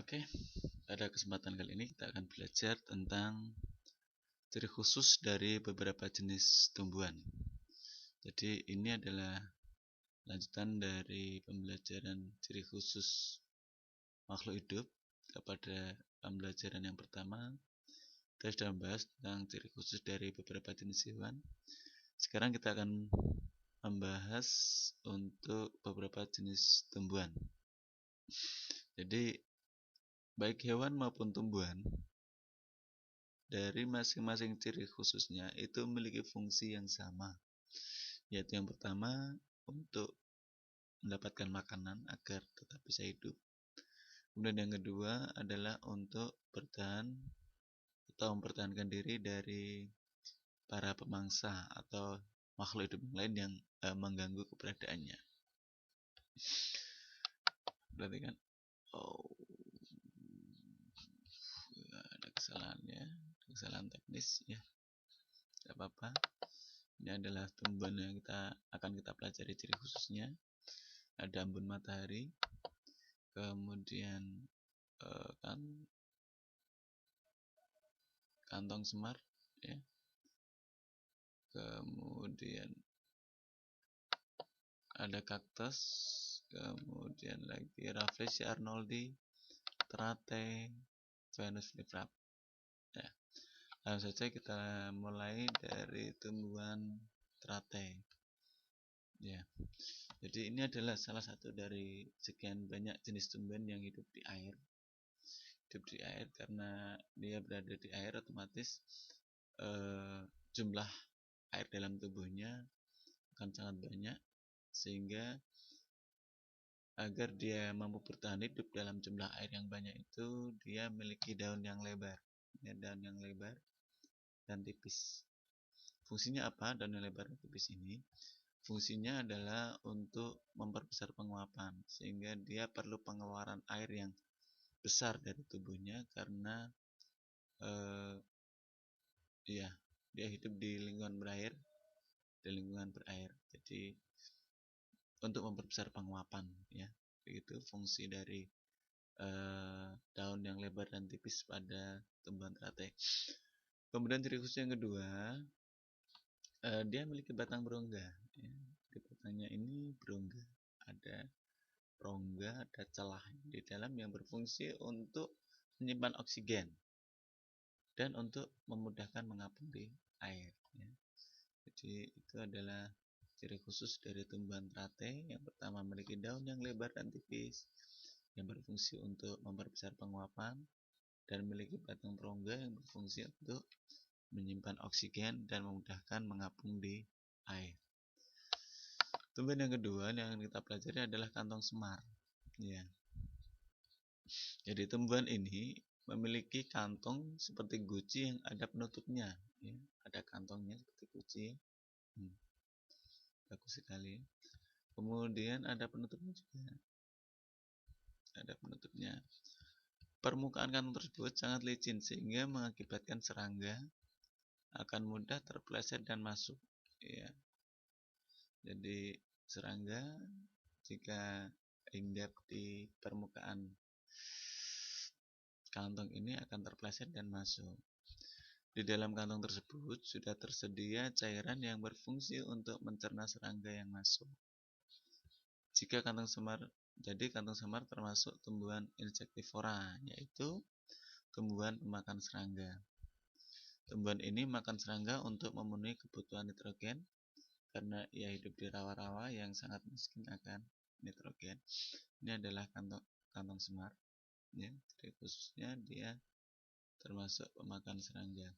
Oke, pada kesempatan kali ini kita akan belajar tentang ciri khusus dari beberapa jenis tumbuhan. Jadi ini adalah lanjutan dari pembelajaran ciri khusus makhluk hidup. Pada pembelajaran yang pertama, kita sudah membahas tentang ciri khusus dari beberapa jenis hewan. Sekarang kita akan membahas untuk beberapa jenis tumbuhan. Jadi baik hewan maupun tumbuhan dari masing-masing ciri khususnya itu memiliki fungsi yang sama, yaitu yang pertama untuk mendapatkan makanan agar tetap bisa hidup. Kemudian yang kedua adalah untuk bertahan atau mempertahankan diri dari para pemangsa atau makhluk hidup yang lain yang mengganggu keberadaannya. Berarti kan ada kesalahan teknis ya, tidak apa-apa. Ini adalah tumbuhan yang akan kita pelajari ciri khususnya. Ada embun matahari, kemudian kantong semar ya, kemudian ada kaktus, kemudian lagi Rafflesia arnoldi, terate, Venus flytrap ya. Langsung saja kita mulai dari tumbuhan terate ya. Jadi ini adalah salah satu dari sekian banyak jenis tumbuhan yang hidup di air. Hidup di air karena dia berada di air, otomatis jumlah air dalam tubuhnya akan sangat banyak, sehingga agar dia mampu bertahan hidup dalam jumlah air yang banyak itu, dia memiliki daun yang lebar ya, daun yang lebar dan tipis. Fungsinya apa daun yang lebar dan tipis ini? Fungsinya adalah untuk memperbesar penguapan, sehingga dia perlu pengeluaran air yang besar dari tubuhnya karena dia hidup di lingkungan berair, jadi untuk memperbesar penguapan ya. Begitu fungsi dari daun yang lebar dan tipis pada tumbuhan terate. Kemudian ciri khusus yang kedua, dia memiliki batang berongga ya. Di batangnya ini berongga, ada rongga, ada celah di dalam yang berfungsi untuk menyimpan oksigen dan untuk memudahkan mengapung di air ya. Jadi itu adalah ciri khusus dari tumbuhan terate. Yang pertama, memiliki daun yang lebar dan tipis yang berfungsi untuk memperbesar penguapan, dan memiliki batang berongga yang berfungsi untuk menyimpan oksigen dan memudahkan mengapung di air. Tumbuhan yang kedua yang kita pelajari adalah kantong semar ya. Jadi tumbuhan ini memiliki kantong seperti guci yang ada penutupnya ya. Ada kantongnya seperti guci. Bagus sekali. Kemudian ada penutupnya juga. Ada penutupnya. Permukaan kantong tersebut sangat licin sehingga mengakibatkan serangga akan mudah terpeleset dan masuk ya. Jadi serangga jika hinggap di permukaan kantong ini akan terpeleset dan masuk. Di dalam kantong tersebut sudah tersedia cairan yang berfungsi untuk mencerna serangga yang masuk. Kantong semar termasuk tumbuhan insektivora, yaitu tumbuhan pemakan serangga. Tumbuhan ini makan serangga untuk memenuhi kebutuhan nitrogen karena ia hidup di rawa-rawa yang sangat miskin akan nitrogen. Ini adalah kantong semar ya. Jadi khususnya dia termasuk pemakan serangga.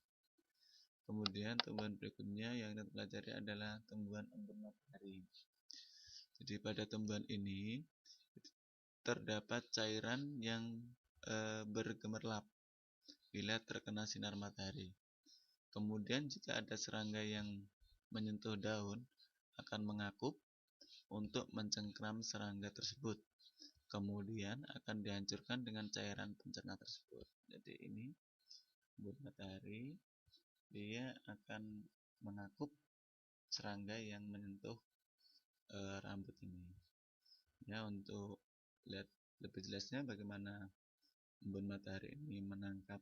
Kemudian tumbuhan berikutnya yang kita pelajari adalah tumbuhan embun matahari. Jadi pada tumbuhan ini terdapat cairan yang bergemerlap bila terkena sinar matahari. Kemudian jika ada serangga yang menyentuh daun, akan mengakup untuk mencengkram serangga tersebut. Kemudian akan dihancurkan dengan cairan pencerna tersebut. Jadi ini embun matahari, dia akan mengakup serangga yang menyentuh rambut ini ya. Untuk lihat lebih jelasnya bagaimana embun matahari ini menangkap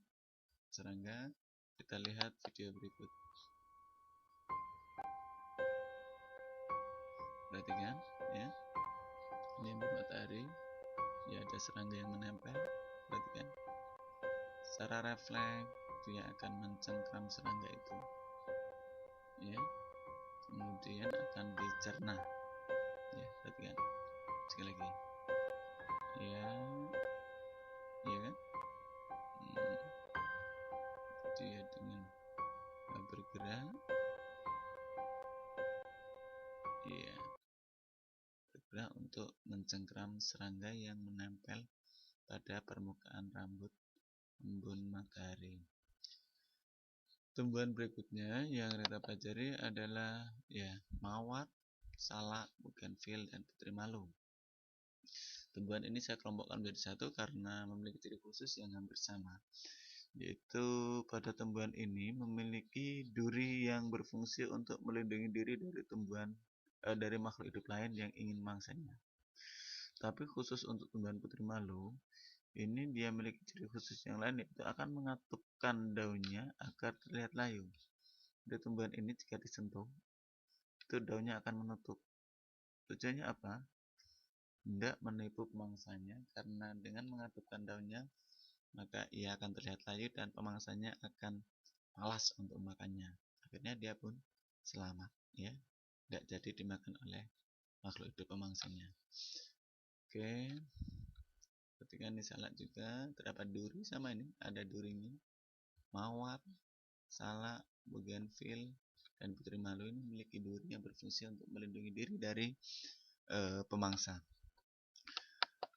serangga, kita lihat video berikut. Perhatikan ya, ini embun matahari ya, ada serangga yang menempel. Perhatikan, secara refleks dia akan mencengkram serangga itu ya, kemudian akan dicerna ya. Perhatikan sekali lagi ya, iya kan, dia dengan bergerak ya, bergerak untuk mencengkram serangga yang menempel pada permukaan rambut embun matahari. Tumbuhan berikutnya yang kita pelajari adalah ya, mawar, salak, bugenvil, dan putri malu. Tumbuhan ini saya kelompokkan menjadi satu karena memiliki ciri khusus yang hampir sama, yaitu pada tumbuhan ini memiliki duri yang berfungsi untuk melindungi diri dari dari makhluk hidup lain yang ingin mangsanya. Tapi khusus untuk tumbuhan putri malu, ini dia memiliki ciri khusus yang lain, yaitu akan mengatupkan daunnya agar terlihat layu. Di tumbuhan ini jika disentuh, itu daunnya akan menutup. Tujuannya apa? Hendak menipu pemangsanya, karena dengan mengatupkan daunnya, maka ia akan terlihat layu dan pemangsanya akan malas untuk makannya. Akhirnya dia pun selamat, ya, tidak jadi dimakan oleh makhluk hidup pemangsanya. Oke. Ketika di salak juga terdapat duri, sama ini ada durinya. Mawar, salak, bugenvil, dan putri malu ini memiliki duri yang berfungsi untuk melindungi diri dari pemangsa.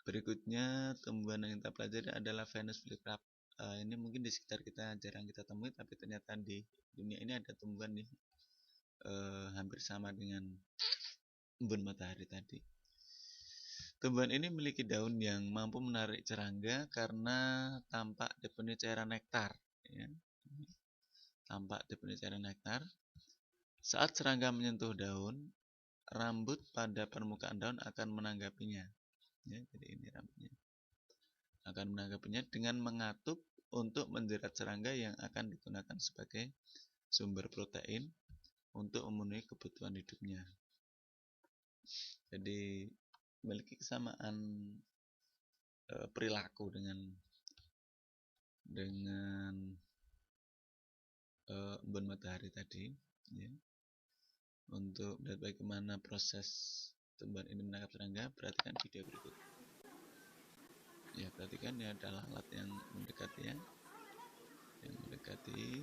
Berikutnya tumbuhan yang kita pelajari adalah Venus flytrap. Ini mungkin di sekitar kita jarang kita temui, tapi ternyata di dunia ini ada tumbuhan nih hampir sama dengan embun matahari tadi. Tumbuhan ini memiliki daun yang mampu menarik serangga karena tampak dipenuhi cairan nektar. Ya. Tampak dipenuhi cairan nektar. Saat serangga menyentuh daun, rambut pada permukaan daun akan menanggapinya. Ya, jadi ini rambutnya. Akan menanggapinya dengan mengatup untuk menjerat serangga yang akan digunakan sebagai sumber protein untuk memenuhi kebutuhan hidupnya. Jadi memiliki kesamaan perilaku dengan embun matahari tadi ya. Untuk melihat bagaimana proses tumbuhan ini menangkap serangga, perhatikan video berikut ya. Perhatikan ini adalah alat yang mendekati ya, yang mendekati.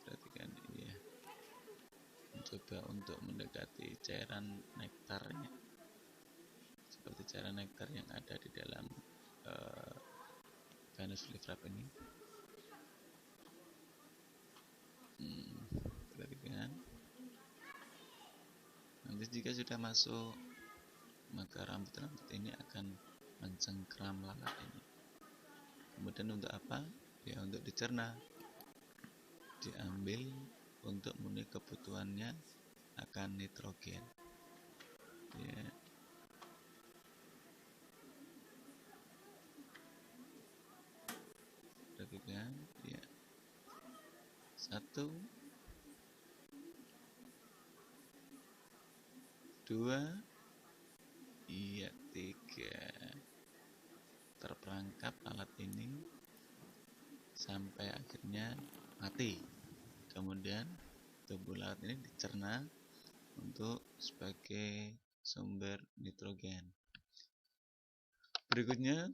Perhatikan ini ya, mencoba untuk mendekati cairan nektarnya, seperti cairan nektar yang ada di dalam Venus flytrap ini. Perhatikan. Nanti jika sudah masuk, maka rambut-rambut ini akan mencengkram lalat ini. Kemudian untuk apa? Ya, untuk dicerna, diambil untuk memenuhi kebutuhannya akan nitrogen. Ya. Perhatikan, ya. 1, 2, iya 3. Terperangkap alat ini sampai akhirnya mati. Kemudian tubuh lalat ini dicerna untuk sebagai sumber nitrogen. Berikutnya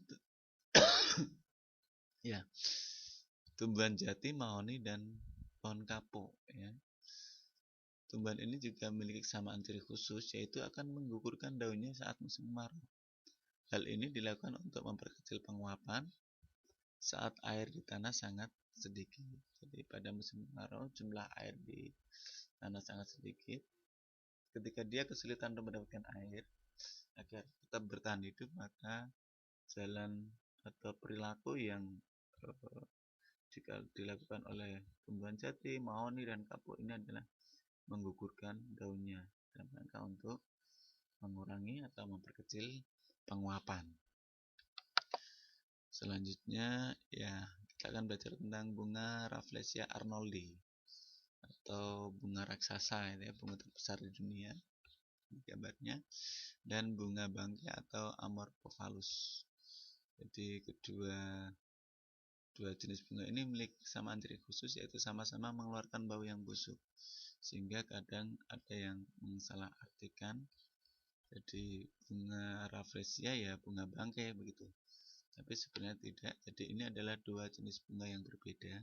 ya, tumbuhan jati, mahoni, dan pohon kapuk ya. Tumbuhan ini juga memiliki kesamaan ciri khusus, yaitu akan menggugurkan daunnya saat musim kemarau. Hal ini dilakukan untuk memperkecil penguapan saat air di tanah sangat sedikit. Jadi pada musim kemarau jumlah air di tanah sangat sedikit. Ketika dia kesulitan untuk mendapatkan air agar tetap bertahan hidup, maka jalan atau perilaku yang jika dilakukan oleh tumbuhan jati, mahoni, dan kapuk ini adalah menggugurkan daunnya dalam rangka untuk mengurangi atau memperkecil penguapan. Selanjutnya ya kita akan belajar tentang bunga Rafflesia arnoldi atau bunga raksasa, itu ya, bunga terbesar di dunia gambarnya, dan bunga bangkai atau Amorphophallus. Jadi dua jenis bunga ini memiliki kesamaan ciri khusus, yaitu sama-sama mengeluarkan bau yang busuk, sehingga kadang ada yang mensalahartikan jadi bunga Rafflesia ya bunga bangkai begitu, tapi sebenarnya tidak. Jadi ini adalah dua jenis bunga yang berbeda.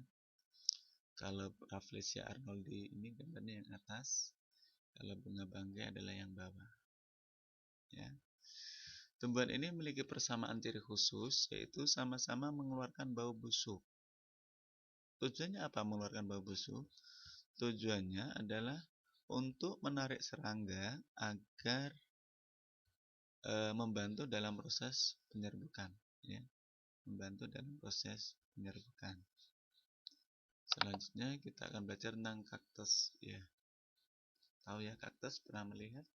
Kalau Rafflesia arnoldi ini gambarnya yang atas, kalau bunga bangkai adalah yang bawah ya. Tumbuhan ini memiliki persamaan ciri khusus, yaitu sama-sama mengeluarkan bau busuk. Tujuannya apa mengeluarkan bau busuk? Tujuannya adalah untuk menarik serangga agar membantu dalam proses penyerbukan, ya. Membantu dalam proses penyerbukan. Selanjutnya kita akan belajar tentang kaktus, ya. Tahu ya kaktus, pernah melihat?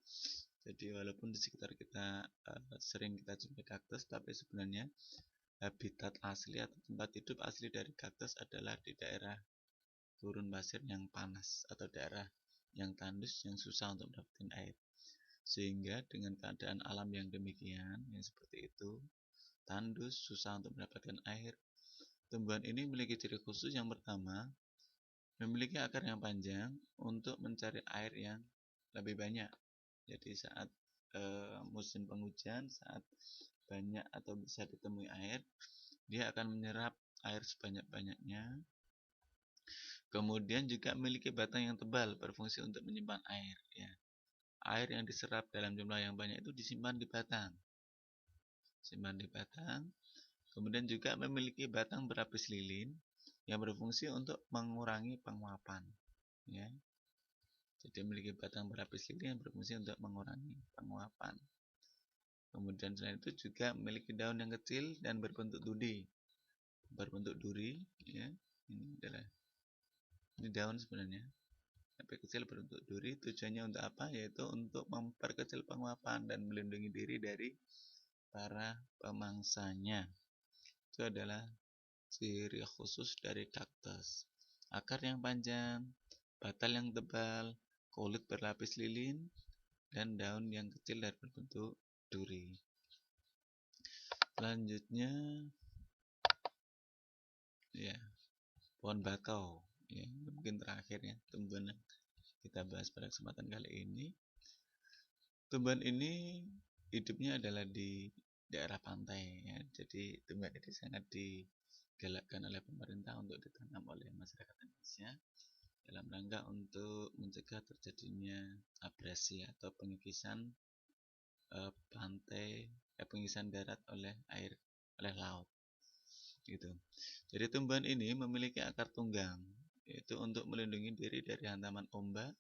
Jadi walaupun di sekitar kita sering kita jumpai kaktus, tapi sebenarnya habitat asli atau tempat hidup asli dari kaktus adalah di daerah gurun pasir yang panas atau daerah yang tandus yang susah untuk mendapatkan air. Sehingga dengan keadaan alam yang demikian, yang seperti itu, tandus, susah untuk mendapatkan air, tumbuhan ini memiliki ciri khusus. Yang pertama, memiliki akar yang panjang untuk mencari air yang lebih banyak. Jadi saat musim penghujan, saat banyak atau bisa ditemui air, dia akan menyerap air sebanyak-banyaknya. Kemudian juga memiliki batang yang tebal, berfungsi untuk menyimpan air, ya. Air yang diserap dalam jumlah yang banyak itu disimpan di batang. Kemudian juga memiliki batang berlapis lilin yang berfungsi untuk mengurangi penguapan, ya. Jadi memiliki batang berlapis lilin yang berfungsi untuk mengurangi penguapan. Kemudian selain itu juga memiliki daun yang kecil dan berbentuk duri, ya. Ini daun sebenarnya, tapi kecil berbentuk duri. Tujuannya untuk apa? Yaitu untuk memperkecil penguapan dan melindungi diri dari para pemangsanya. Itu adalah ciri khusus dari kaktus. Akar yang panjang, batal yang tebal, kulit berlapis lilin, dan daun yang kecil dan berbentuk duri. Selanjutnya ya, pohon bakau, ya, mungkin terakhir ya tumbuhan yang kita bahas pada kesempatan kali ini. Tumbuhan ini hidupnya adalah di daerah pantai, ya. Jadi tumbuhan ini sangat digalakkan oleh pemerintah untuk ditanam oleh masyarakat Indonesia dalam rangka untuk mencegah terjadinya abrasi atau pengikisan pengikisan darat oleh laut, gitu. Jadi tumbuhan ini memiliki akar tunggang, yaitu untuk melindungi diri dari hantaman ombak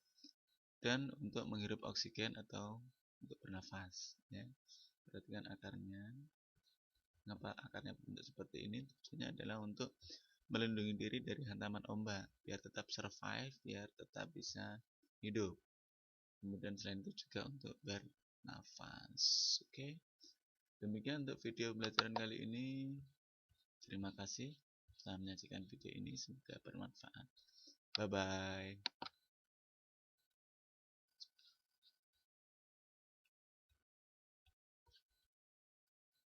dan untuk menghirup oksigen atau untuk bernafas, ya. Perhatikan akarnya. Kenapa akarnya bentuk seperti ini? Tujuannya adalah untuk melindungi diri dari hantaman ombak, biar tetap survive, biar tetap bisa hidup. Kemudian selain itu juga untuk bernafas. Oke. Demikian untuk video pelajaran kali ini. Terima kasih telah menyaksikan video ini, semoga bermanfaat. Bye bye.